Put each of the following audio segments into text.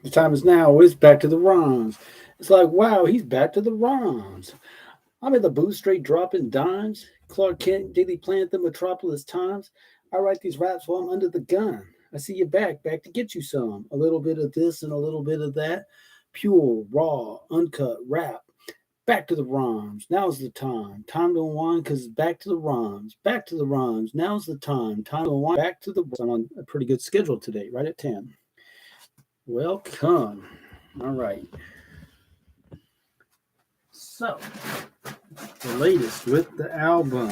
The time is now. It's back to the rhymes. It's like, wow, he's back to the rhymes. I'm in the booth, straight dropping dimes. Clark Kent, Daily Planet, the Metropolis Times. I write these raps while I'm under the gun. I see you back to get you some. A little bit of this and a little bit of that. Pure, raw, uncut rap. Back to the rhymes. Now's the time. Time to unwind because it's back to the rhymes. Back to the rhymes. Now's the time. Time to unwind. Back to the rhymes. I'm on a pretty good schedule today, right at 10. Welcome. All right. So, the latest with the album.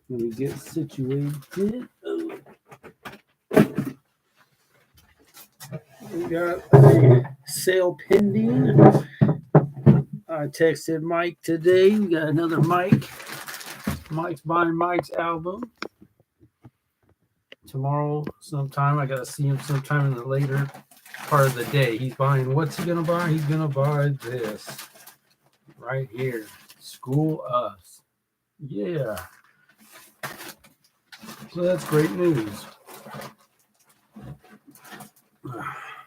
Let me get situated. Oh. We got a sale pending. I texted Mike today. We got another Mike. Mike's buying Mike's album. Tomorrow sometime. I got to see him sometime in the later part of the day. He's buying, what's he going to buy? He's going to buy this right here. School Us. Yeah. So that's great news.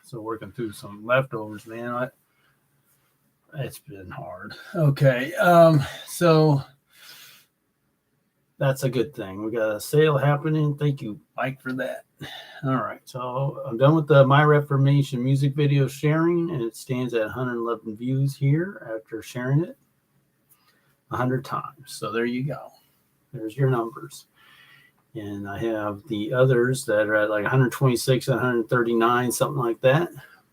So working through some leftovers, man. It's been hard. Okay. So that's a good thing. We got a sale happening. Thank you, Mike, for that. All right. So I'm done with the My Reformation music video sharing, and it stands at 111 views here after sharing it 100 times. So there you go. There's your numbers. And I have the others that are at like 126, 139, something like that.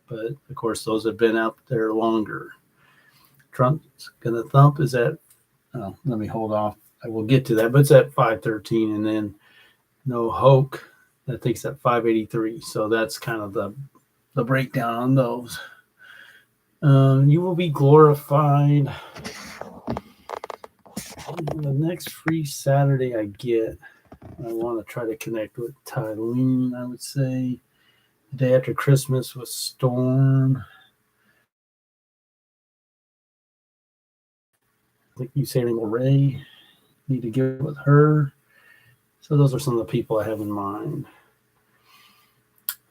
But of course, those have been out there longer. Trump's Gonna Thump is at, oh, let me hold off. I will get to that, but it's at 513. And then No Hoke, I think it's at 583. So that's kind of the breakdown on those. You Will Be Glorified. The next free Saturday I get, I want to try to connect with Tylene, I would say. The day after Christmas was Storm. I think you say Ray. Need to get with her. So those are some of the people I have in mind.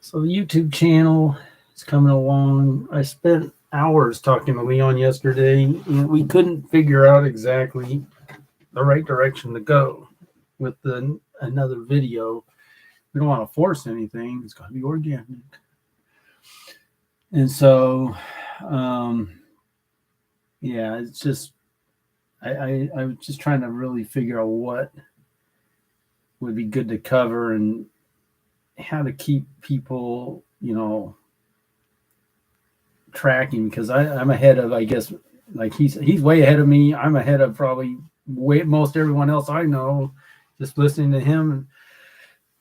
So the YouTube channel is coming along. I spent hours talking to Leon yesterday, and we couldn't figure out exactly the right direction to go with another video. We don't want to force anything. It's got to be organic. And so, yeah, it's just, I was just trying to really figure out what would be good to cover and how to keep people, tracking, because I'm ahead of, I guess, like he's way ahead of me. I'm ahead of probably most everyone else I know, just listening to him.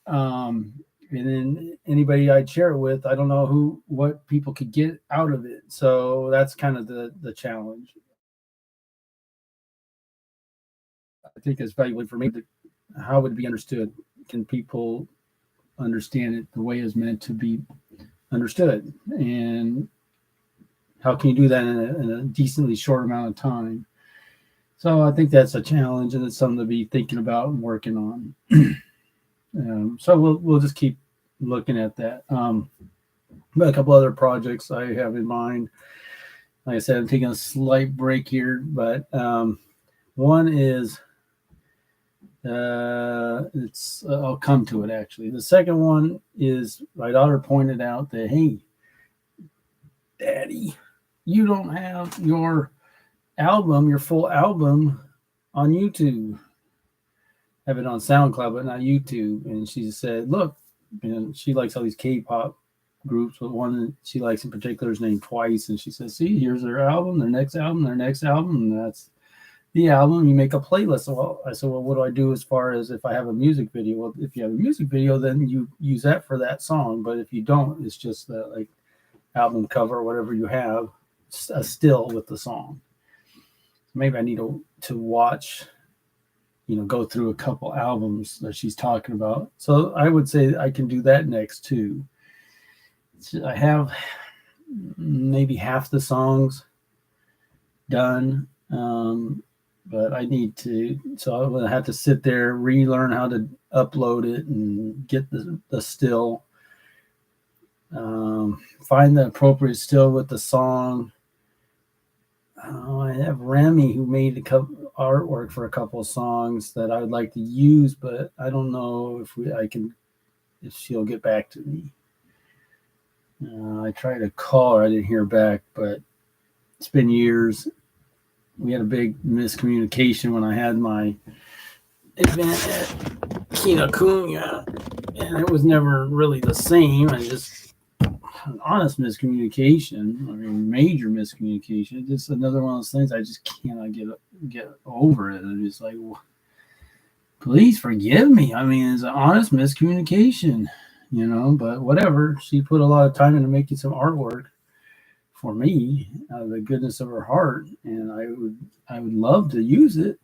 And then anybody I'd share it with, I don't know what people could get out of it. So that's kind of the challenge. I think it's valuable for me. How would it be understood? Can people understand it the way it's meant to be understood? And how can you do that in a decently short amount of time? So I think that's a challenge, and it's something to be thinking about and working on. So we'll just keep looking at that. But a couple other projects I have in mind. Like I said, I'm taking a slight break here, but one is I'll come to it actually. The second one is my daughter pointed out that, hey, Daddy, you don't have your full album on YouTube. Have it on SoundCloud, but not YouTube. And she said, look, she likes all these K-pop groups, but one she likes in particular is named Twice. And she says, see, here's their album, their next album, and that's the album. You make a playlist. So I said, well, what do I do as far as if I have a music video? Well, if you have a music video, then you use that for that song. But if you don't, it's just the like album cover or whatever you have, a still with the song. Maybe I need to watch, go through a couple albums that she's talking about. So I would say I can do that next too. I have maybe half the songs done, but I need to. So I'm gonna have to sit there, relearn how to upload it, and get the still Find the appropriate still with the song. I have Remy who made a couple artwork for a couple of songs that I would like to use, but I don't know if she'll get back to me. I tried to call her, I didn't hear back, but it's been years. We had a big miscommunication when I had my event at Kinokuniya, and it was never really the same. I just an honest miscommunication. I mean, major miscommunication. It's just another one of those things I just cannot get over it. I'm just like, please forgive me. I mean, it's an honest miscommunication, but whatever. She put a lot of time into making some artwork for me out of the goodness of her heart, and I would love to use it,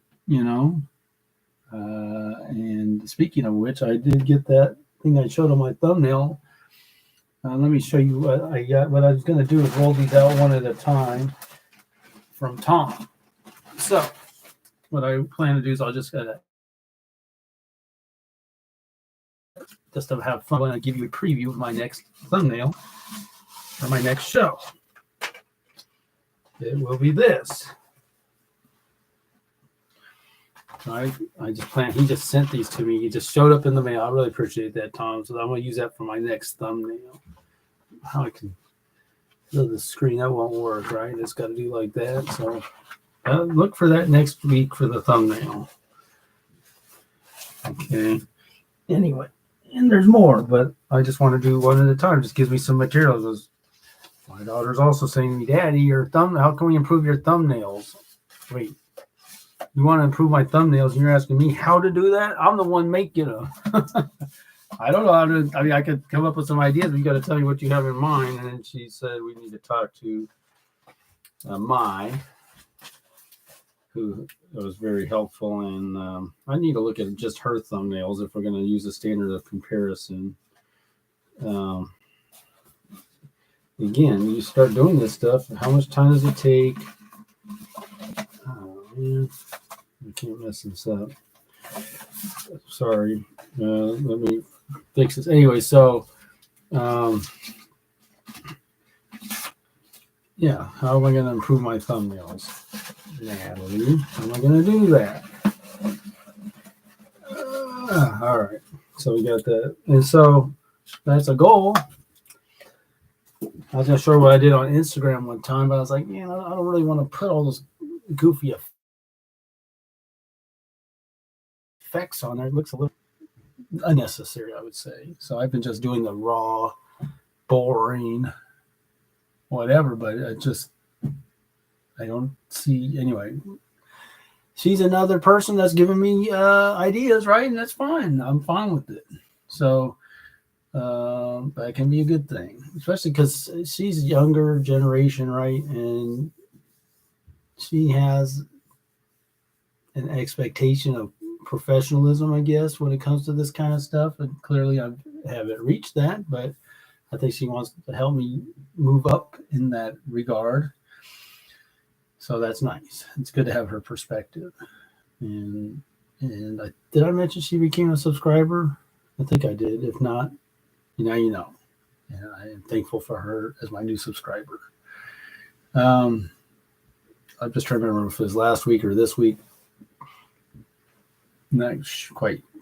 and speaking of which, I did get that thing I showed on my thumbnail. Let me show you what I got. What I was going to do is roll these out one at a time from Tom. So what I plan to do is I'll just have fun when I give you a preview of my next thumbnail for my next show. It will be this. I just he just sent these to me. He just showed up in the mail. I really appreciate that, Tom. So I'm going to use that for my next thumbnail. How I can fill the screen, that won't work, right? It's got to do like that. So look for that next week for the thumbnail. Okay. Anyway, and there's more, but I just want to do one at a time. Just gives me some materials. My daughter's also saying to me, Daddy, how can we improve your thumbnails? Wait, you want to improve my thumbnails and you're asking me how to do that? I'm the one making them. I don't know how to. I mean, I could come up with some ideas, but you got to tell me what you have in mind. And then she said we need to talk to who was very helpful. And I need to look at just her thumbnails if we're going to use a standard of comparison. Again, you start doing this stuff. How much time does it take? Oh, man. I can't mess this up. Sorry. Let me fix this. Anyway, so, yeah, how am I going to improve my thumbnails? Natalie, how am I going to do that? All right. So we got that. And so that's a goal. I was not sure what I did on Instagram one time, but I was like, I don't really want to put all those goofy effects on there. It looks a little unnecessary, I would say. So I've been just doing the raw, boring, whatever, but I don't see, anyway. She's another person that's giving me ideas, right? And that's fine. I'm fine with it. So that can be a good thing, especially because she's younger generation, right? And she has an expectation of professionalism, I guess, when it comes to this kind of stuff. And clearly I haven't reached that, but I think she wants to help me move up in that regard. So that's nice. It's good to have her perspective. And did I mention she became a subscriber? I think I did. If not, now you know. And I am thankful for her as my new subscriber. I'm just trying to remember if it was last week or this week.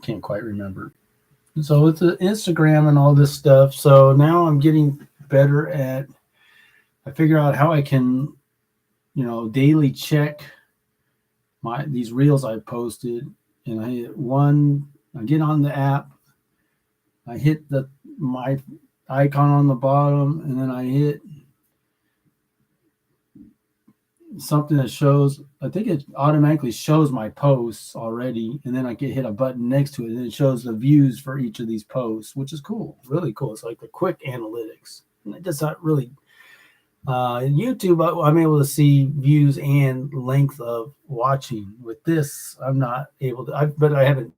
Can't quite remember. So with the Instagram and all this stuff, so now I'm getting better at. I figure out how I can, daily check these reels I posted, and I get on the app, I hit my icon on the bottom, and then I hit something that shows, I think it automatically shows my posts already, and then I can hit a button next to it, and it shows the views for each of these posts, which is cool, really cool. It's like the quick analytics. And it does not really YouTube, I'm able to see views and length of watching. With this, I'm not able to, but I haven't,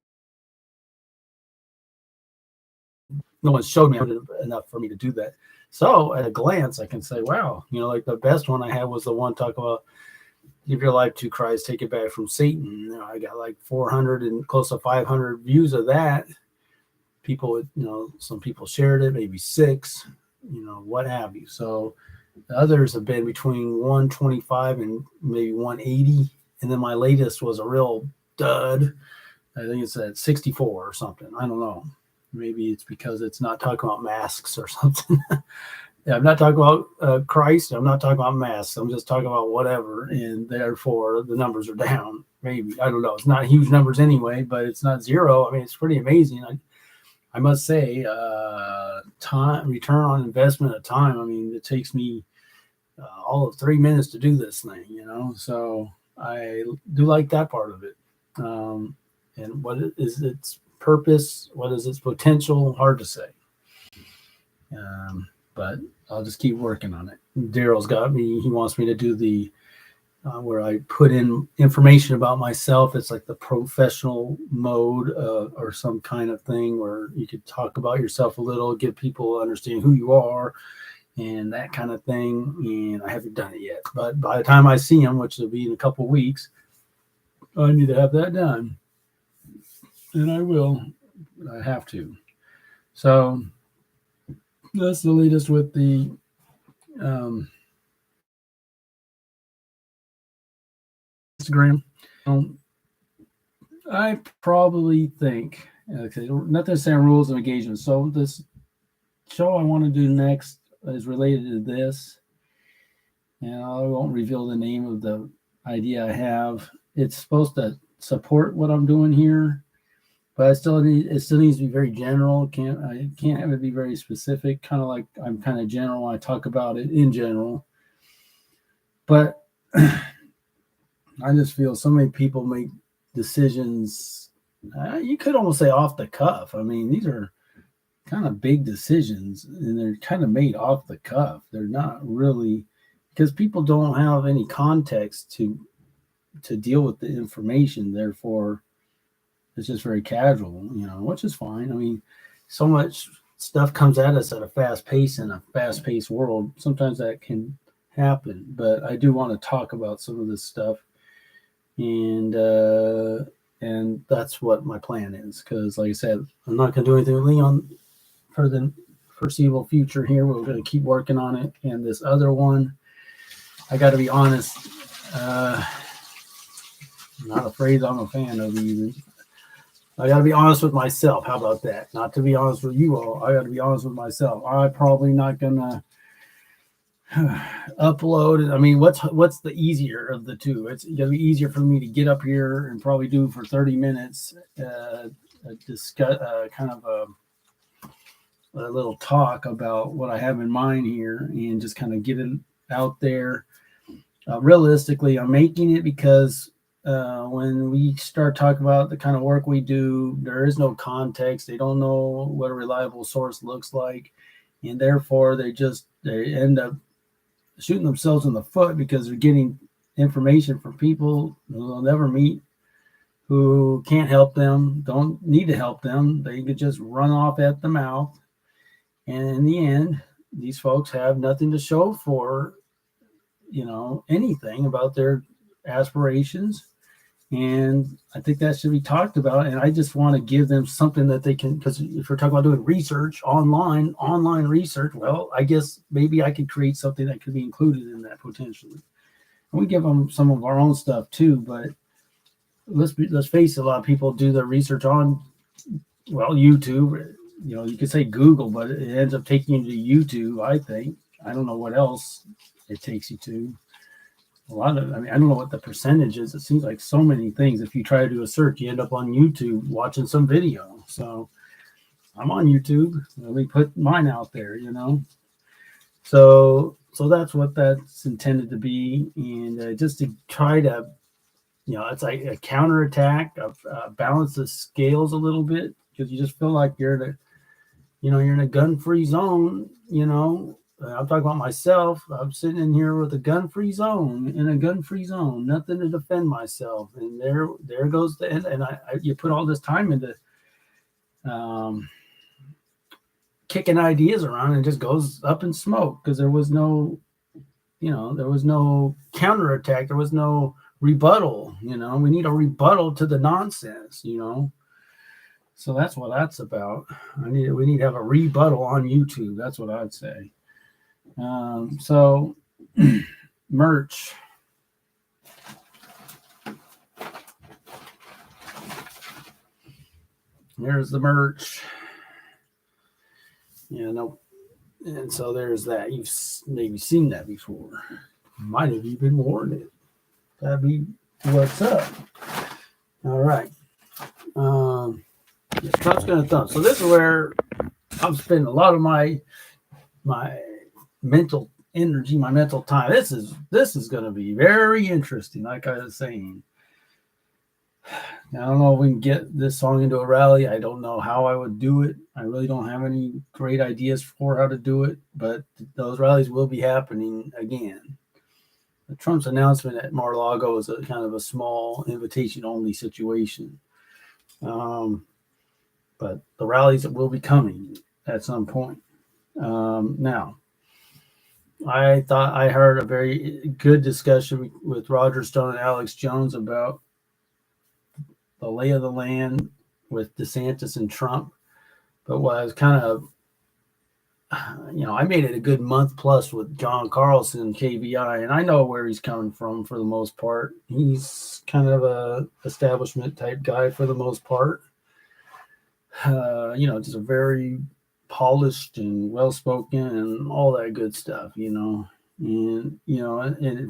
no one showed me enough for me to do that. So at a glance, I can say, wow, like the best one I had was the one talking about give your life to Christ, take it back from Satan. I got like 400 and close to 500 views of that. People, some people shared it, maybe 6. what have you. So the others have been between 125 and maybe 180. And then my latest was a real dud. I think it's at 64 or something. I don't know. Maybe it's because it's not talking about masks or something. Yeah, I'm not talking about Christ. I'm not talking about masks. I'm just talking about whatever. And therefore, the numbers are down. Maybe. I don't know. It's not huge numbers anyway, but it's not zero. I mean, it's pretty amazing. I must say, time return on investment of time. I mean, it takes me all of 3 minutes to do this thing, So I do like that part of it. And what is its purpose? What is its potential? Hard to say. But I'll just keep working on it. Daryl's got me. He wants me to do the where I put in information about myself. It's like the professional mode or some kind of thing where you could talk about yourself a little, give people understand who you are and that kind of thing. And I haven't done it yet. But by the time I see him, which will be in a couple of weeks, I need to have that done. And I will. I have to. So that's the latest with the Instagram. I probably think, okay, nothing saying rules of engagement. So this show I want to do next is related to this. And I won't reveal the name of the idea I have. It's supposed to support what I'm doing here, but it still needs to be very general. I can't have it be very specific, kind of like I'm kind of general when I talk about it in general. But I just feel so many people make decisions, you could almost say off the cuff. I mean, these are kind of big decisions and they're kind of made off the cuff. They're not really, because people don't have any context to deal with the information. Therefore, it's just very casual, which is fine. I mean, so much stuff comes at us at a fast pace in a fast-paced world. Sometimes that can happen, but I do want to talk about some of this stuff, and that's what my plan is. Because, like I said, I'm not going to do anything with Leon for the foreseeable future. Here, we're going to keep working on it, and this other one, I got to be honest. I'm not afraid I'm a fan of either. I got to be honest with myself. How about that? Not to be honest with you all. I got to be honest with myself. I'm probably not going to upload. I mean, what's the easier of the two? It's going to be easier for me to get up here and probably do for 30 minutes, discuss kind of a little talk about what I have in mind here and just kind of get it out there. Realistically, I'm making it because when we start talking about the kind of work we do, there is no context. They don't know what a reliable source looks like. And therefore, they end up shooting themselves in the foot because they're getting information from people who they'll never meet, who can't help them, don't need to help them. They could just run off at the mouth. And in the end, these folks have nothing to show for, anything about their aspirations. And I think that should be talked about. And I just want to give them something that they can, because if we're talking about doing research online research, well, I guess maybe I could create something that could be included in that potentially. And we give them some of our own stuff too, but let's face it, a lot of people do their research on, YouTube. You could say Google, but it ends up taking you to YouTube, I think. I don't know what else it takes you to. I don't know what the percentage is. It seems like so many things. If you try to do a search, you end up on YouTube watching some video. So I'm on YouTube. Let me put mine out there, So that's what that's intended to be. And just to try to, it's like a counterattack of balance the scales a little bit, because you just feel like you're in a gun-free zone, I'm talking about myself. I'm sitting in here with a gun-free zone, nothing to defend myself. And there goes the end. And you put all this time into kicking ideas around, and it just goes up in smoke because there was no counterattack. There was no rebuttal. We need a rebuttal to the nonsense, So that's what that's about. We need to have a rebuttal on YouTube. That's what I'd say. So merch. Here's the merch. Yeah, no, and so there's that. You've maybe seen that before. Might have even worn it. That'd be what's up. All right. Trump's gonna thump. So this is where I'm spending a lot of my mental energy, my mental time. This is going to be very interesting. Like I was saying, I don't know if we can get this song into a rally. I don't know how I would do it. I really don't have any great ideas for how to do it, but those rallies will be happening again. Trump's announcement at Mar-a-Lago is a kind of a small invitation-only situation. But the rallies will be coming at some point. Now, I thought I heard a very good discussion with Roger Stone and Alex Jones about the lay of the land with DeSantis and Trump. But what I was kind of, I made it a good month plus with John Carlson, KVI, and I know where he's coming from for the most part. He's kind of a establishment type guy for the most part. Just a very polished and well-spoken and all that good stuff, and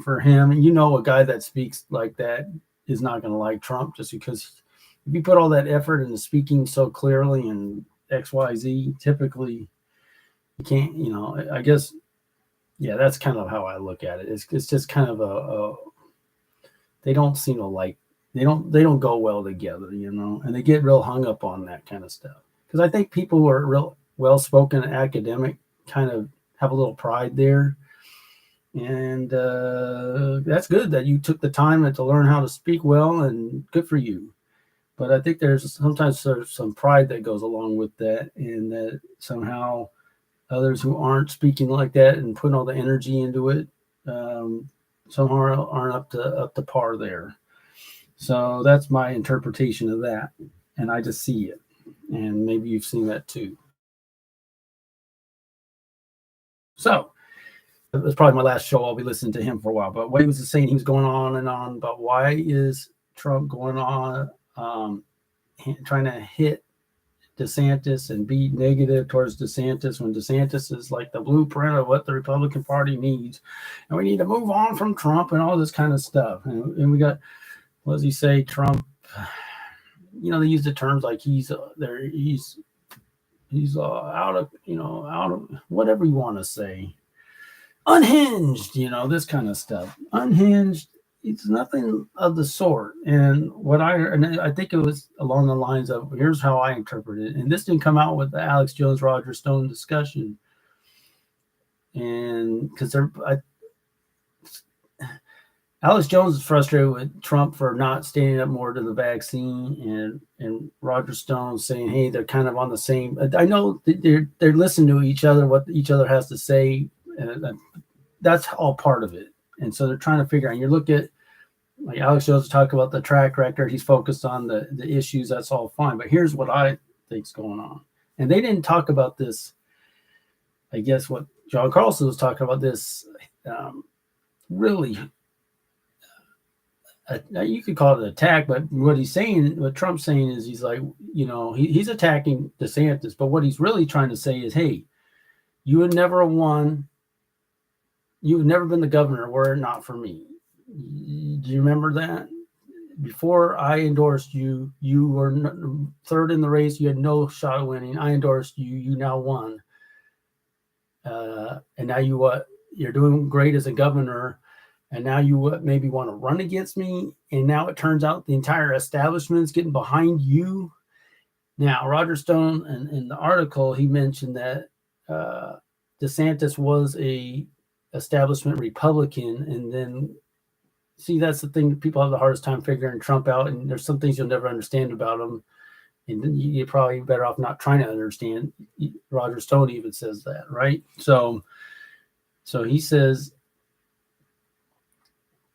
for him, a guy that speaks like that is not going to like Trump, just because if you put all that effort into speaking so clearly and XYZ, typically you can't, I guess, yeah, that's kind of how I look at it. It's just kind of they don't seem to like, they don't go well together, and they get real hung up on that kind of stuff. Because I think people who are real well-spoken academic kind of have a little pride there. And that's good that you took the time to learn how to speak well, and good for you. But I think there's some pride that goes along with that, and that somehow others who aren't speaking like that and putting all the energy into it somehow aren't up to par there. So that's my interpretation of that, and I just see it, and maybe you've seen that too. So it was probably my last show. I'll be listening to him for a while. But what he was saying, he was going on and on about why is Trump going on trying to hit DeSantis and be negative towards DeSantis when DeSantis is like the blueprint of what the Republican Party needs. And we need to move on from Trump and all this kind of stuff. And we got, what does he say? Trump, they use the terms like he's out of whatever you want to say. Unhinged, this kind of stuff. Unhinged, it's nothing of the sort. And I think it was along the lines of, here's how I interpret it. And this didn't come out with the Alex Jones, Roger Stone discussion. And because Alex Jones is frustrated with Trump for not standing up more to the vaccine, and Roger Stone saying, hey, they're kind of on the same. I know they're listening to each other, what each other has to say. And that's all part of it. And so they're trying to figure out, and you look at, like Alex Jones talk about the track record, he's focused on the issues, that's all fine. But here's what I think's going on. And they didn't talk about this, I guess what John Carlson was talking about, this really, you could call it an attack, but what Trump's saying is he's like, he's attacking DeSantis, but what he's really trying to say is, hey, you would never have won. You've never been the governor were it not for me. Do you remember that? Before I endorsed you, you were third in the race. You had no shot of winning. I endorsed you. You now won. And now you're doing great as a governor. And now you maybe want to run against me. And now it turns out the entire establishment is getting behind you. Now, Roger Stone, in the article, he mentioned that DeSantis was a establishment Republican, and then see, that's the thing, people have the hardest time figuring Trump out, and there's some things you'll never understand about him, and you're probably better off not trying to understand. Roger Stone even says that, right? So he says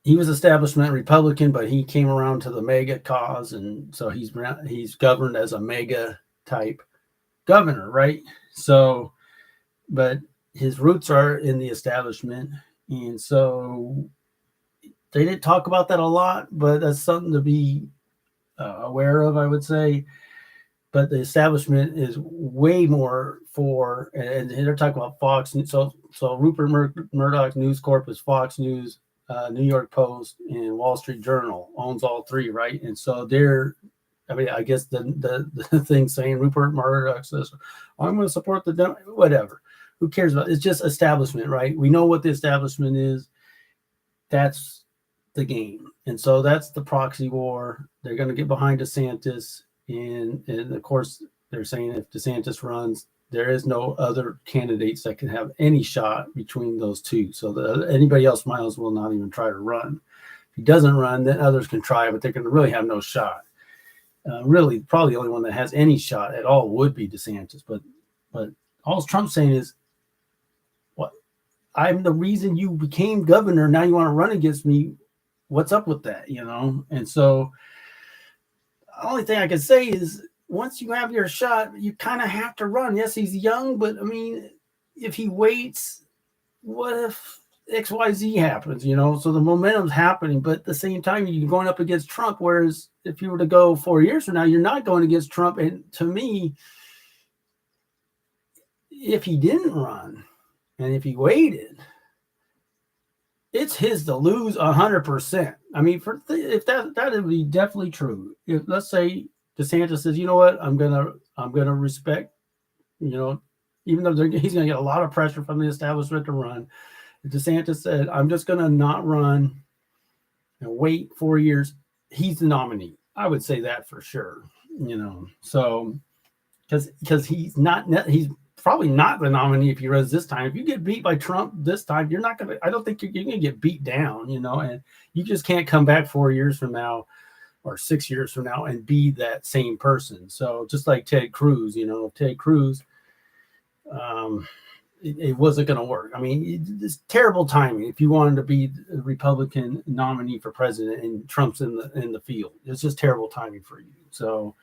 he was establishment Republican, but he came around to the MAGA cause, and so he's governed as a MAGA type governor, right? So, but his roots are in the establishment, and so they didn't talk about that a lot, but that's something to be aware of, I would say. But the establishment is way more for, and they're talking about Fox. So Rupert Murdoch's News Corp is Fox News, New York Post, and Wall Street Journal owns all three, right? And so they're, I mean, I guess the thing saying Rupert Murdoch says, I'm going to support the whatever. Who cares about it? It's just establishment, right? We know what the establishment is. That's the game. And so that's the proxy war. They're going to get behind DeSantis. And of course, they're saying if DeSantis runs, there is no other candidates that can have any shot between those two. So anybody else might as well not even try to run. If he doesn't run, then others can try, but they're going to really have no shot. Really, probably the only one that has any shot at all would be DeSantis. But all Trump's saying is, what? I'm the reason you became governor. Now you want to run against me. What's up with that? And so the only thing I can say is once you have your shot, you kind of have to run. Yes, he's young, but I mean, if he waits, what if XYZ happens, So the momentum's happening, but at the same time, you're going up against Trump. Whereas if you were to go 4 years from now, you're not going against Trump. And to me, if he didn't run and if he waited, it's his to lose 100%. I mean, if that would be definitely true. If let's say DeSantis says, you know what, I'm gonna respect, even though he's gonna get a lot of pressure from the establishment to run. If DeSantis said, I'm just gonna not run and wait 4 years, he's the nominee. I would say that for sure. So because he's probably not the nominee if he runs this time. If you get beat by Trump this time, you're not going to, I don't think you're going to get beat down, and you just can't come back 4 years from now or 6 years from now and be that same person. So just like Ted Cruz, Ted Cruz, it wasn't going to work. I mean, it's terrible timing if you wanted to be the Republican nominee for president and Trump's in the field. It's just terrible timing for you. So,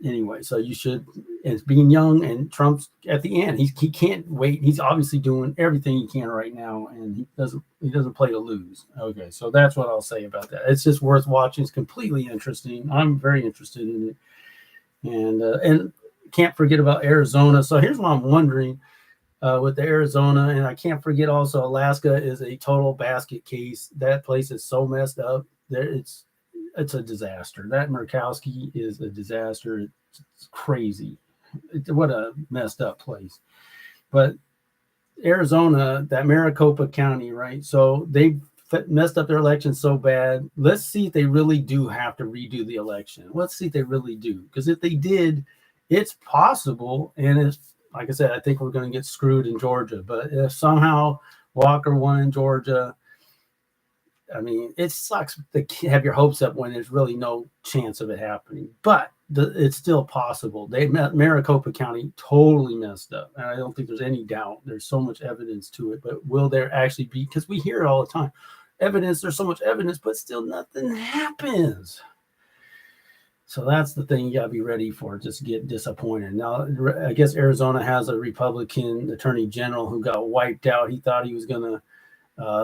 anyway, so you should, as being young and Trump's at the end, he can't wait. He's obviously doing everything he can right now, and he doesn't play to lose. Okay, so that's what I'll say about that. It's just worth watching. It's completely interesting. I'm very interested in it, and can't forget about Arizona. So here's what I'm wondering with the Arizona, and I can't forget also Alaska is a total basket case. That place is so messed up. It's a disaster. That Murkowski is a disaster. It's crazy. What a messed up place. But Arizona, that Maricopa County, right? So they messed up their election so bad. Let's see if they really do have to redo the election. Let's see if they really do. Because if they did, it's possible. And if, like I said, I think we're going to get screwed in Georgia. But if somehow Walker won in Georgia, I mean, it sucks to have your hopes up when there's really no chance of it happening, but it's still possible. Maricopa County totally messed up, and I don't think there's any doubt. There's so much evidence to it, but will there actually be? Because we hear it all the time. Evidence, there's so much evidence, but still nothing happens. So that's the thing you got to be ready for. Just get disappointed. Now, I guess Arizona has a Republican attorney general who got wiped out. He thought he was going to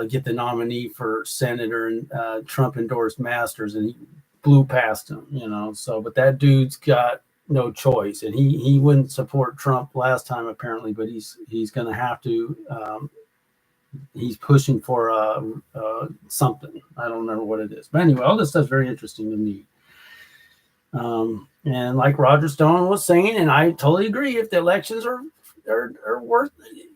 get the nominee for senator, and Trump endorsed Masters, and he blew past him, So, but that dude's got no choice, and he wouldn't support Trump last time apparently, but he's going to have to. He's pushing for something. I don't remember what it is, but anyway, all this stuff's very interesting to me. And like Roger Stone was saying, and I totally agree, if the elections are worth,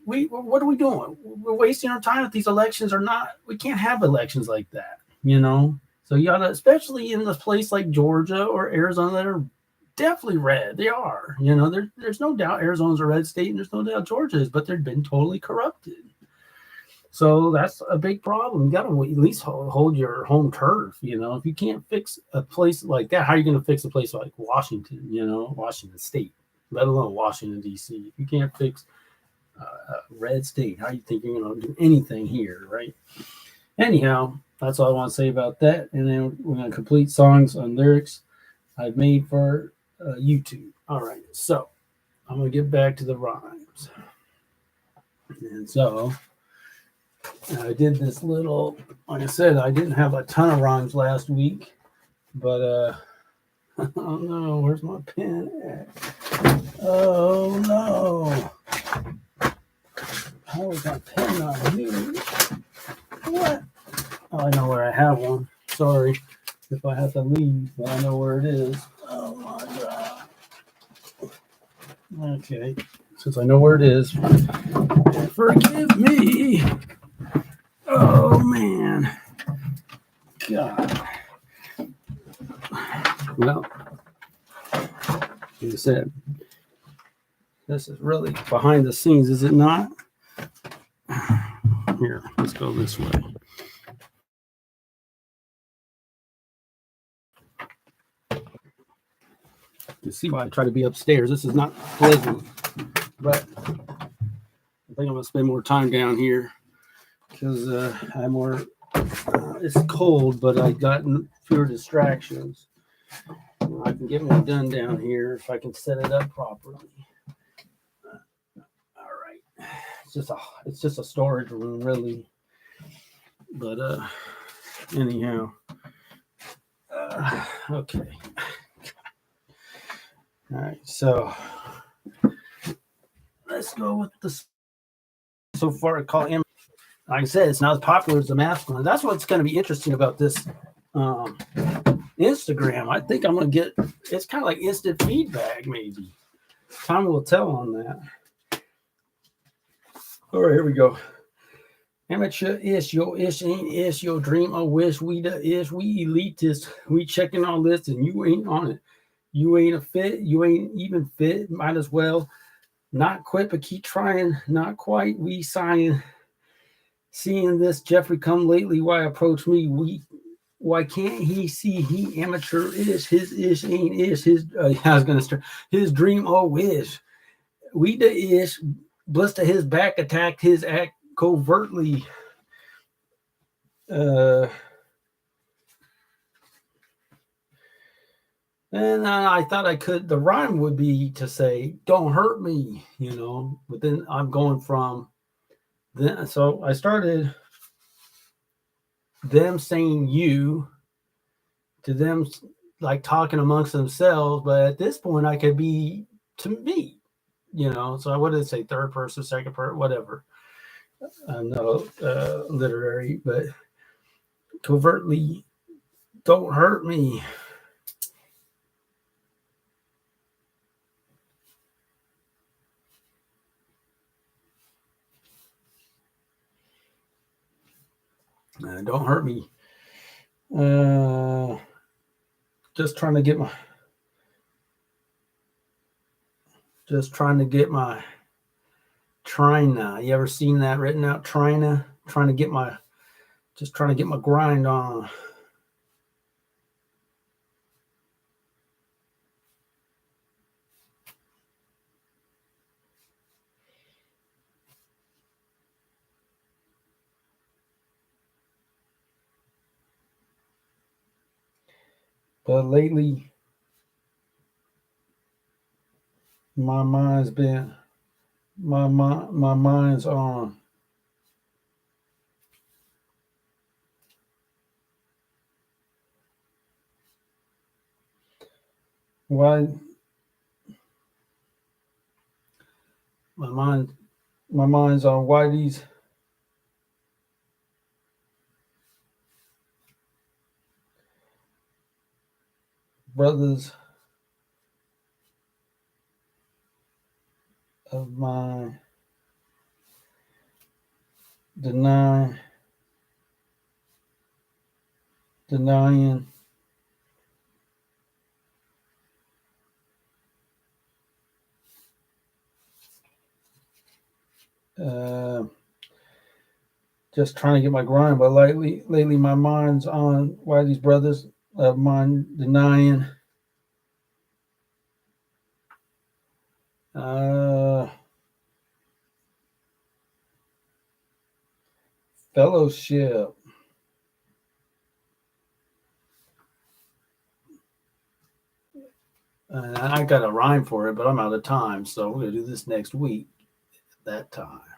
what are we doing? We're wasting our time if these elections are not. We can't have elections like that, So you gotta, especially in a place like Georgia or Arizona that are definitely red. They are, there's no doubt Arizona's a red state, and there's no doubt Georgia is, but they've been totally corrupted. So that's a big problem. You got to at least hold your home turf. If you can't fix a place like that, how are you going to fix a place like Washington, Washington State, let alone Washington, D.C.? If you can't fix a red state, how do you think you're going to do anything here, right? Anyhow, that's all I want to say about that. And then we're going to complete songs on lyrics I've made for YouTube. All right, so I'm going to get back to the rhymes. And so I did this little, like I said, I didn't have a ton of rhymes last week, but oh no, where's my pen at? Oh no. How is my pen not here? What? Oh, I know where I have one. Sorry if I have to leave, but I know where it is. Oh my god. Okay. Since I know where it is, forgive me. Oh man. God. Well, like I said, this is really behind the scenes, is it not? Here, let's go this way. You see why I try to be upstairs. This is not pleasant, but I think I'm gonna spend more time down here because I'm more. It's cold, but I got fewer distractions. I can get more done down here if I can set it up properly. All right, it's just a storage room, really. But anyhow, okay. All right, so let's go with this. So far, I call him. Like I said, it's not as popular as the masculine. That's what's going to be interesting about this Instagram. I think I'm going to get. It's kind of like instant feedback, maybe. Time will tell on that. All right, here we go. Amateur ish, yo ish ain't ish, yo dream I wish we the ish, we elitist, we checking our list and you ain't on it. You ain't a fit, you ain't even fit, might as well not quit, but keep trying, not quite, we sighing. Seeing this Jeffrey come lately, why approach me? Why can't he see he amateur ish, his ish ain't ish, his I was gonna start his dream or wish. We the ish, blister his back, attacked his act covertly. And I thought I could, the rhyme would be to say, don't hurt me, but then I'm going from then. So I started them saying you to them like talking amongst themselves. But at this point, I could be to me, so I would say third person, second person, whatever. I'm not literary, but covertly, don't hurt me. Don't hurt me. Just trying to get my Trina. You ever seen that written out? Trina, trying to get my grind on. But lately, my mind's on. Why my mind's on why these brothers of mine denying just trying to get my grind. But lately my mind's on why these brothers of mine denying fellowship. And I got a rhyme for it, but I'm out of time, so we're gonna do this next week at that time.